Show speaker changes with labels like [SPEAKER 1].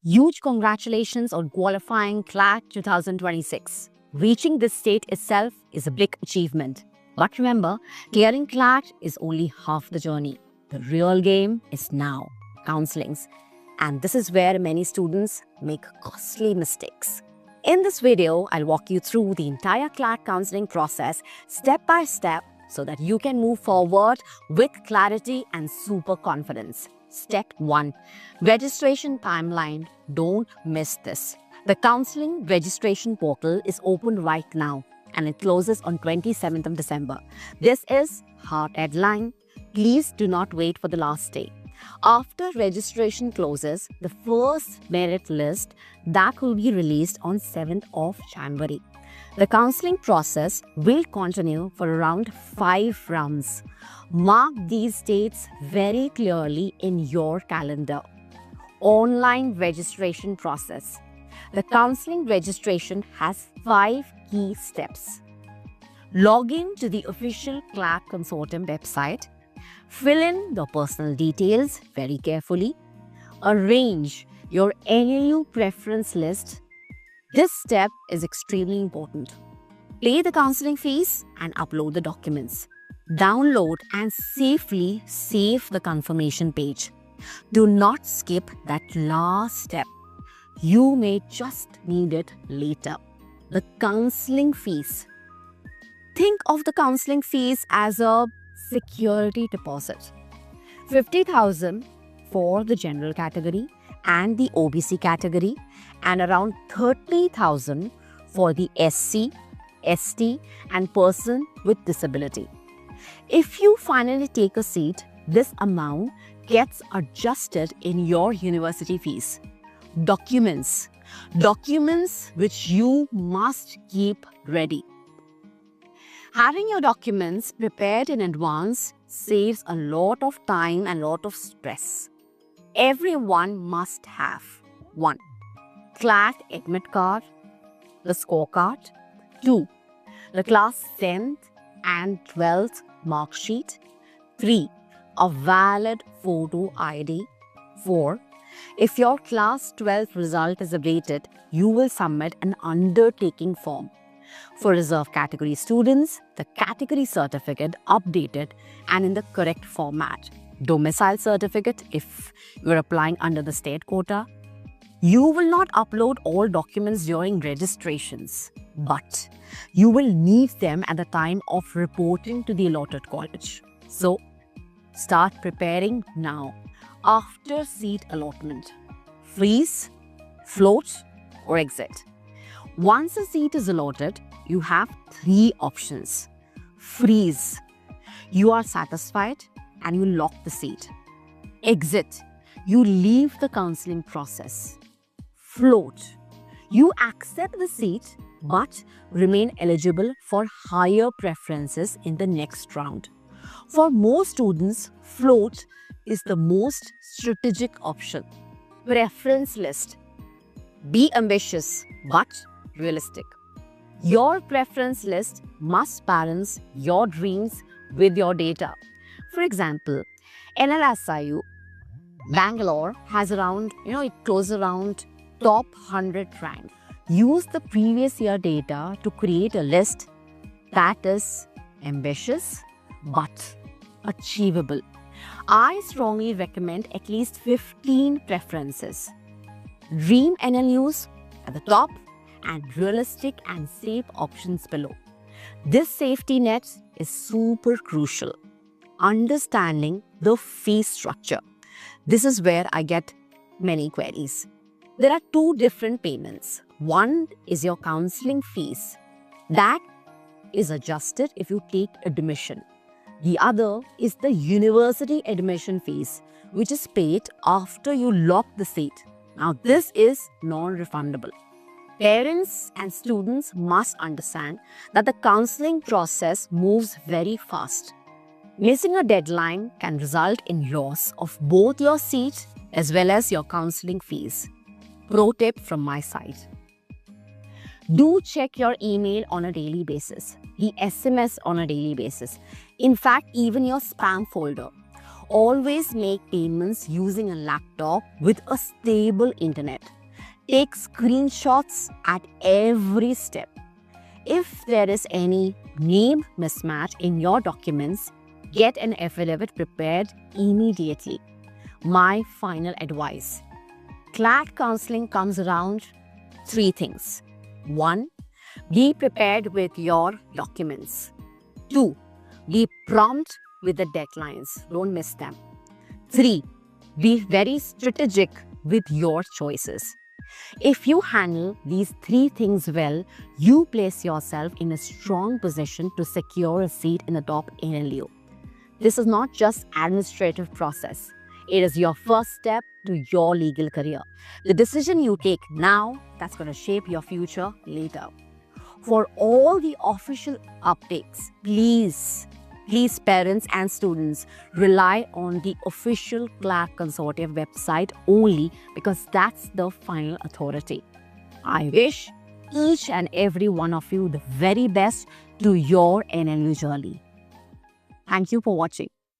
[SPEAKER 1] Huge congratulations on qualifying CLAT 2026. Reaching this state itself is a big achievement. But remember, clearing CLAT is only half the journey. The real game is now, counselings. And this is where many students make costly mistakes. In this video, I'll walk you through the entire CLAT counselling process step by step so that you can move forward with clarity and super confidence. Step 1. Registration timeline. Don't miss this. The counselling registration portal is open right now and it closes on 27th of December. This is hard deadline. Please do not wait for the last day. After registration closes, the first merit list that will be released on 7th of January. The counselling process will continue for around 5 rounds. Mark these dates very clearly in your calendar. Online registration process. The counselling registration has 5 key steps. Log in to the official CLAT Consortium website. Fill in the personal details very carefully. Arrange your NLU preference list. This step is extremely important. Pay the counselling fees and upload the documents. Download and safely save the confirmation page. Do not skip that last step. You may just need it later. The counselling fees. Think of the counselling fees as a security deposit. 50,000 for the general category and the OBC category, and around 30,000 for the SC, ST and person with disability. If you finally take a seat, this amount gets adjusted in your university fees. Documents. Documents which you must keep ready. Having your documents prepared in advance saves a lot of time and a lot of stress. Everyone must have 1. CLAT admit card, the scorecard. 2. The class 10th and 12th mark sheet. 3. A valid photo ID. 4. If your class 12 result is awaited, you will submit an undertaking form. For reserve category students, the category certificate updated and in the correct format. Domicile certificate if you are applying under the state quota. You will not upload all documents during registrations, but you will need them at the time of reporting to the allotted college. So, start preparing now. After seat allotment, freeze, float or exit. Once a seat is allotted, you have 3 options. Freeze. You are satisfied and you lock the seat. Exit. You leave the counselling process. Float. You accept the seat but remain eligible for higher preferences in the next round. For most students, float is the most strategic option. Preference list. Be ambitious but realistic. Your preference list must balance your dreams with your data. For example, NLSIU Bangalore has around, it closes around top 100 rank. Use the previous year data to create a list that is ambitious but achievable. I strongly recommend at least 15 preferences. Dream NLUs at the top and realistic and safe options below. This safety net is super crucial. Understanding the fee structure. This is where I get many queries. There are 2 different payments. One is your counselling fees. That is adjusted if you take admission. The other is the university admission fees, which is paid after you lock the seat. Now, this is non-refundable. Parents and students must understand that the counselling process moves very fast. Missing a deadline can result in loss of both your seat as well as your counselling fees. Pro tip from my side. Do check your email on a daily basis, the SMS on a daily basis. In fact, even your spam folder. Always make payments using a laptop with a stable internet. Take screenshots at every step. If there is any name mismatch in your documents, get an affidavit prepared immediately. My final advice. CLAT counseling comes around 3 things. 1. Be prepared with your documents. 2. Be prompt with the deadlines. Don't miss them. 3. Be very strategic with your choices. If you handle these 3 things well, you place yourself in a strong position to secure a seat in the top NLU. This is not just administrative process. It is your first step to your legal career. The decision you take now, that's going to shape your future later. For all the official updates, please parents and students, rely on the official CLAT Consortium website only, because that's the final authority. I wish each and every one of you the very best to your NLU journey. Thank you for watching.